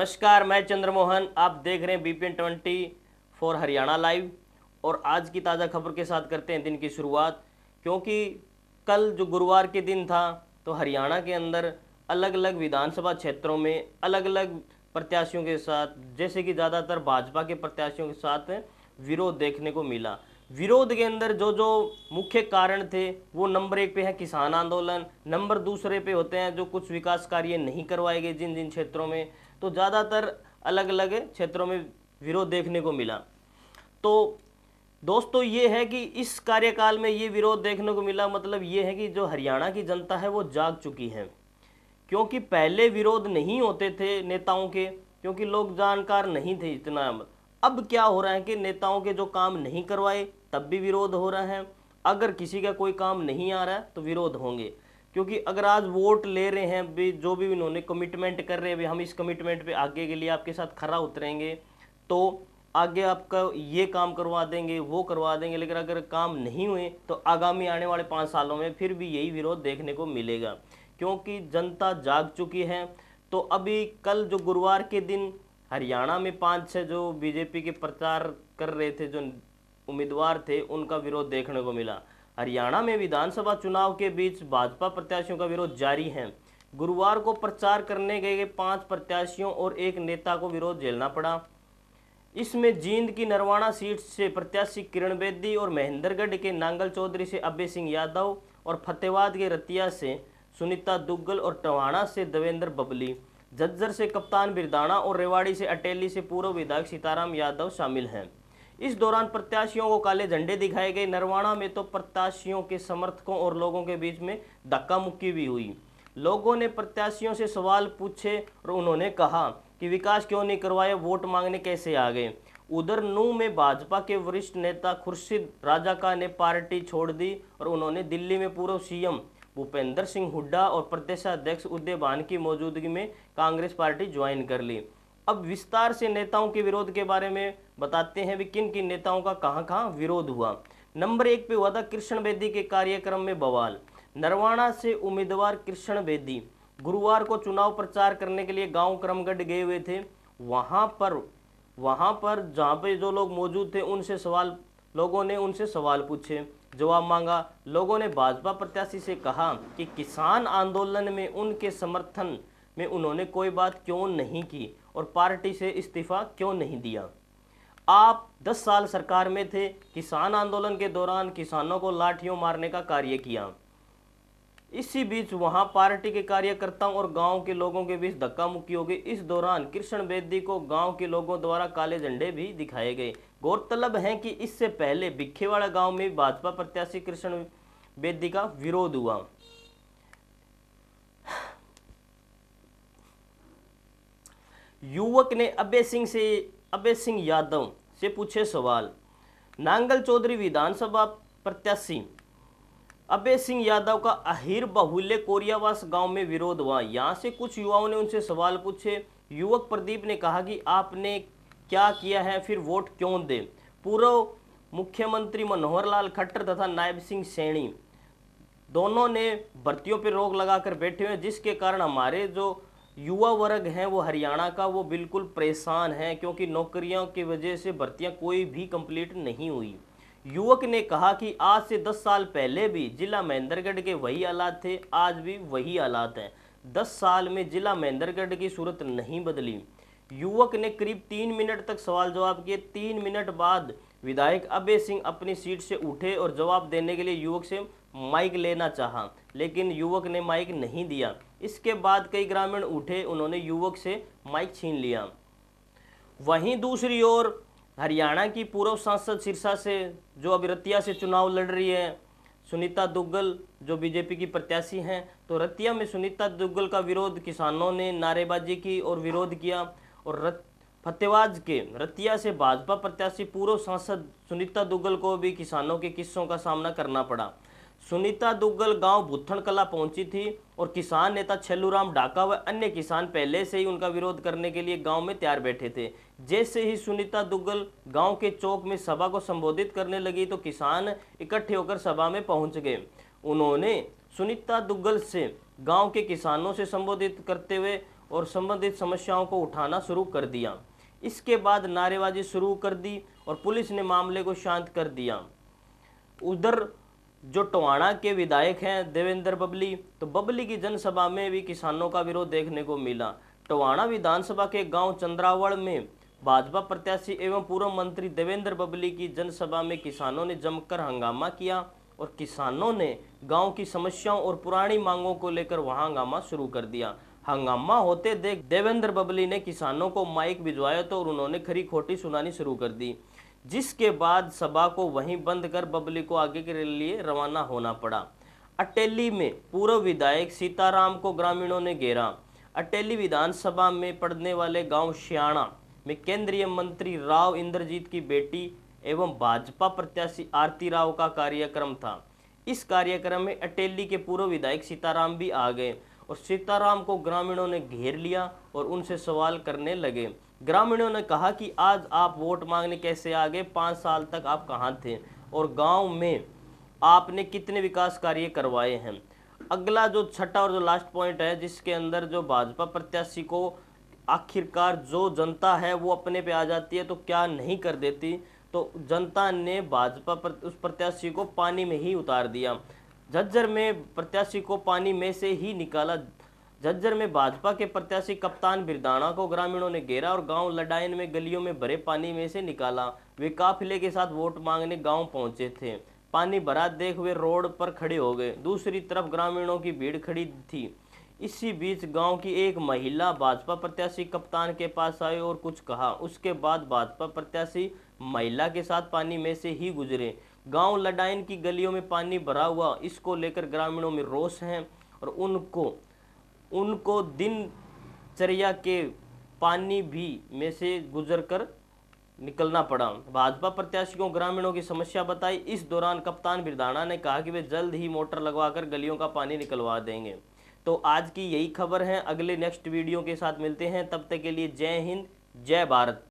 नमस्कार, मैं चंद्रमोहन। आप देख रहे हैं BPN24 हरियाणा लाइव। और आज की ताज़ा खबर के साथ करते हैं दिन की शुरुआत। क्योंकि कल जो गुरुवार के दिन था तो हरियाणा के अंदर अलग अलग विधानसभा क्षेत्रों में अलग अलग प्रत्याशियों के साथ, जैसे कि ज़्यादातर भाजपा के प्रत्याशियों के साथ विरोध देखने को मिला। विरोध के अंदर जो जो मुख्य कारण थे वो नंबर 1 पे है किसान आंदोलन, नंबर दूसरे पे होते हैं जो कुछ विकास कार्य नहीं करवाए गए जिन जिन क्षेत्रों में। तो ज़्यादातर अलग अलग क्षेत्रों में विरोध देखने को मिला। तो दोस्तों ये है कि इस कार्यकाल में ये विरोध देखने को मिला, मतलब ये है कि जो हरियाणा की जनता है वो जाग चुकी है। क्योंकि पहले विरोध नहीं होते थे नेताओं के, क्योंकि लोग जानकार नहीं थे इतना। अब क्या हो रहा है कि नेताओं के जो काम नहीं करवाए तब भी विरोध हो रहा है, अगर किसी का कोई काम नहीं आ रहा है तो विरोध होंगे। क्योंकि अगर आज वोट ले रहे हैं भी, जो भी उन्होंने कमिटमेंट कर रहे हैं भी हम इस कमिटमेंट पे आगे के लिए आपके साथ खरा उतरेंगे, तो आगे आपका ये काम करवा देंगे वो करवा देंगे, लेकिन अगर काम नहीं हुए तो आगामी आने वाले 5 सालों में फिर भी यही विरोध देखने को मिलेगा। क्योंकि जनता जाग चुकी है। तो अभी कल जो गुरुवार के दिन हरियाणा में 5-6 जो बीजेपी के प्रचार कर रहे थे, जो उम्मीदवार थे, उनका विरोध देखने को मिला। हरियाणा में विधानसभा चुनाव के बीच भाजपा प्रत्याशियों का विरोध जारी है। गुरुवार को प्रचार करने गए 5 प्रत्याशियों और एक नेता को विरोध झेलना पड़ा। इसमें जींद की नरवाना सीट से प्रत्याशी किरण बेदी और महेंद्रगढ़ के नांगल चौधरी से अभय सिंह यादव और फतेहाबाद के रतिया से सुनीता दुग्गल और टोहाना से देवेंद्र बबली, झज्जर से कप्तान बिरदाना और रेवाड़ी से अटेली से पूर्व विधायक सीताराम यादव शामिल हैं। इस दौरान प्रत्याशियों को काले झंडे दिखाए गए। नरवाना में तो प्रत्याशियों के समर्थकों और लोगों के बीच में धक्का मुक्की भी हुई। लोगों ने प्रत्याशियों से सवाल पूछे और उन्होंने कहा कि विकास क्यों नहीं करवाया, वोट मांगने कैसे आ गए। उधर नूंह में भाजपा के वरिष्ठ नेता खुर्शीद राजाका ने पार्टी छोड़ दी और उन्होंने दिल्ली में पूर्व सीएम भूपेंद्र सिंह हुड्डा और प्रदेशाध्यक्ष उदय भान की मौजूदगी में कांग्रेस पार्टी ज्वाइन कर ली। अब विस्तार से नेताओं के विरोध के बारे में बताते हैं भी किन किन नेताओं का कहां कहां विरोध हुआ। नंबर 1 पे हुआ था कृष्ण बेदी के कार्यक्रम में बवाल। नरवाना से उम्मीदवार कृष्ण बेदी गुरुवार को चुनाव प्रचार करने के लिए गांव करमगढ़ गए हुए थे। वहां पर जहां पे जो लोग मौजूद थे लोगों ने उनसे सवाल पूछे, जवाब मांगा। लोगों ने भाजपा प्रत्याशी से कहा कि किसान आंदोलन में उनके समर्थन में उन्होंने कोई बात क्यों नहीं की और पार्टी से इस्तीफा क्यों नहीं दिया। आप 10 साल सरकार में थे, किसान आंदोलन के दौरान किसानों को लाठियों मारने का कार्य किया। इसी बीच वहां पार्टी के कार्यकर्ताओं और गांव के लोगों के बीच धक्का मुक्की हो गई। इस दौरान कृष्ण बेदी को गांव के लोगों द्वारा काले झंडे भी दिखाए गए। गौरतलब है कि इससे पहले भिखेवाड़ा गांव में भाजपा प्रत्याशी कृष्ण बेदी का विरोध हुआ। युवक ने अभय सिंह यादव से पूछे सवाल। नांगल चौधरी विधानसभा प्रत्याशी अभय सिंह यादव का अहिर बहुल्य कोरियावास गांव में विरोध हुआ। यहां से कुछ युवाओं ने उनसे सवाल पूछे। युवक प्रदीप ने कहा कि आपने क्या किया है, फिर वोट क्यों दे। पूर्व मुख्यमंत्री मनोहर लाल खट्टर तथा नायब सिंह सैनी दोनों ने भर्तियों पर रोक लगाकर बैठे हुए, जिसके कारण हमारे जो युवा वर्ग हैं वो हरियाणा का वो बिल्कुल परेशान है, क्योंकि नौकरियों की वजह से भर्तियां कोई भी कंप्लीट नहीं हुई। युवक ने कहा कि आज से 10 साल पहले भी जिला महेंद्रगढ़ के वही हालात थे, आज भी वही हालात हैं। 10 साल में जिला महेंद्रगढ़ की सूरत नहीं बदली। युवक ने करीब 3 मिनट तक सवाल जवाब किए। 3 मिनट बाद विधायक अभय सिंह अपनी सीट से उठे और जवाब देने के लिए युवक से माइक लेना चाहा, लेकिन युवक ने माइक नहीं दिया। इसके बाद कई ग्रामीण उठे, उन्होंने युवक से माइक छीन लिया। वहीं दूसरी ओर हरियाणा की पूर्व सांसद सिरसा से जो अभी रतिया से चुनाव लड़ रही है, सुनीता दुग्गल जो बीजेपी की प्रत्याशी हैं, तो रतिया में सुनीता दुग्गल का विरोध किसानों ने नारेबाजी की और विरोध किया। और फतेहाबाद के रतिया से भाजपा प्रत्याशी पूर्व सांसद सुनीता दुग्गल को भी किसानों के किस्सों का सामना करना पड़ा। सुनीता दुग्गल गांव भुत्थन कला पहुंची थी और किसान नेता छेलूराम ढाका व अन्य किसान पहले से ही उनका विरोध करने के लिए गांव में तैयार बैठे थे। जैसे ही सुनीता दुग्गल गांव के चौक में सभा को संबोधित करने लगी तो किसान इकट्ठे होकर सभा में पहुंच गए। उन्होंने सुनीता दुग्गल से गांव के किसानों से संबोधित करते हुए और संबंधित समस्याओं को उठाना शुरू कर दिया। इसके बाद नारेबाजी शुरू कर दी और पुलिस ने मामले को शांत कर दिया। उधर जो टोहाना के विधायक हैं देवेंद्र बबली, तो बबली की जनसभा में भी किसानों का विरोध देखने को मिला। टोहाना विधानसभा के गांव चंद्रावड़ में भाजपा प्रत्याशी एवं पूर्व मंत्री देवेंद्र बबली की जनसभा में किसानों ने जमकर हंगामा किया और किसानों ने गांव की समस्याओं और पुरानी मांगों को लेकर वहां हंगामा शुरू कर दिया। हंगामा होते देख देवेंद्र बबली ने किसानों को माइक भिजवाया तो और उन्होंने खरी खोटी सुनानी शुरू कर दी, जिसके बाद सभा को वहीं बंद कर बबली को आगे के लिए रवाना होना पड़ा। अटेली में पूर्व विधायक सीताराम को ग्रामीणों ने घेरा। अटेली विधानसभा में पड़ने वाले गांव श्याणा में केंद्रीय मंत्री राव इंद्रजीत की बेटी एवं भाजपा प्रत्याशी आरती राव का कार्यक्रम था। इस कार्यक्रम में अटेली के पूर्व विधायक सीताराम भी आ गए और सीताराम को ग्रामीणों ने घेर लिया और उनसे सवाल करने लगे। ग्रामीणों ने कहा कि आज आप वोट मांगने कैसे आ गए, 5 साल तक आप कहाँ थे और गांव में आपने कितने विकास कार्य करवाए हैं। अगला जो छठा और जो लास्ट पॉइंट है, जिसके अंदर जो भाजपा प्रत्याशी को आखिरकार जो जनता है वो अपने पे आ जाती है तो क्या नहीं कर देती, तो जनता ने भाजपा उस प्रत्याशी को पानी में ही उतार दिया। झज्जर में प्रत्याशी को पानी में से ही निकाला। झज्जर में भाजपा के प्रत्याशी कप्तान बिरदाना को ग्रामीणों ने घेरा और गांव लडाइन में गलियों में भरे पानी में से निकाला। वे काफिले के साथ वोट मांगने गांव पहुंचे थे। पानी भरा देख वे रोड पर खड़े हो गए। दूसरी तरफ ग्रामीणों की भीड़ खड़ी थी। इसी बीच गांव की एक महिला भाजपा प्रत्याशी कप्तान के पास आई और कुछ कहा। उसके बाद भाजपा प्रत्याशी महिला के साथ पानी में से ही गुजरे। गांव लडाइन की गलियों में पानी भरा हुआ, इसको लेकर ग्रामीणों में रोष है और उनको दिनचर्या के पानी भी में से गुजर कर निकलना पड़ा। भाजपा प्रत्याशी को ग्रामीणों की समस्या बताई। इस दौरान कप्तान बिरदाना ने कहा कि वे जल्द ही मोटर लगवाकर गलियों का पानी निकलवा देंगे। तो आज की यही खबर है। अगले नेक्स्ट वीडियो के साथ मिलते हैं, तब तक के लिए जय हिंद, जय भारत।